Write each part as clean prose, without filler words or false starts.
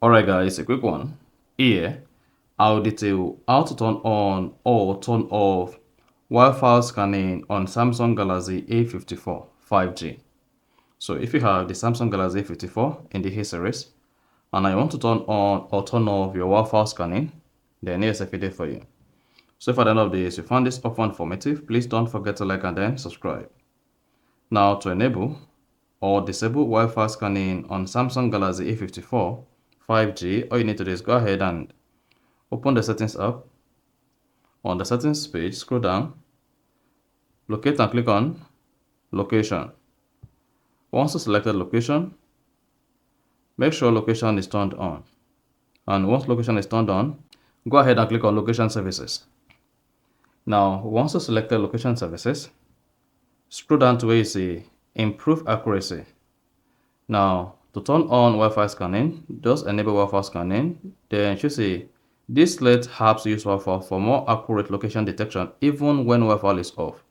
Alright guys, a quick one. Here, I'll detail how to turn on or turn off Wi-Fi scanning on Samsung Galaxy A54 5G. So if you have the Samsung Galaxy A54 in the A series, and I want to turn on or turn off your Wi-Fi scanning, then here's a video for you. So if at the end of this you found this offer informative, please don't forget to like and then subscribe. Now to enable or disable Wi-Fi scanning on Samsung Galaxy A54 5G, all you need to do is go ahead and open the settings app. On the settings page, scroll down, locate and click on location. Once you selected location, make sure location is turned on. And once location is turned on, go ahead and click on location services. Now, once you selected location services, scroll down to where you see improve accuracy. Now, to turn on Wi-Fi scanning, just enable Wi-Fi scanning. Then you see this lets apps use Wi-Fi for more accurate location detection even when Wi-Fi is off.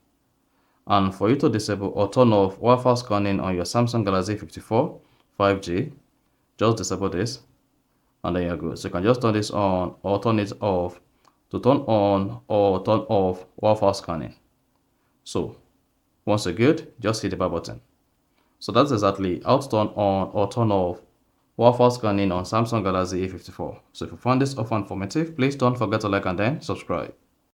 And for you to disable or turn off Wi-Fi scanning on your Samsung Galaxy A54 5G, just disable this and there you go. So you can just turn this on or turn it off to turn on or turn off Wi-Fi scanning. So once you're good, just hit the back button. So that's exactly how to turn on or turn off Wi-Fi scanning on Samsung Galaxy A54. So if you found this offer informative, please don't forget to like and then subscribe.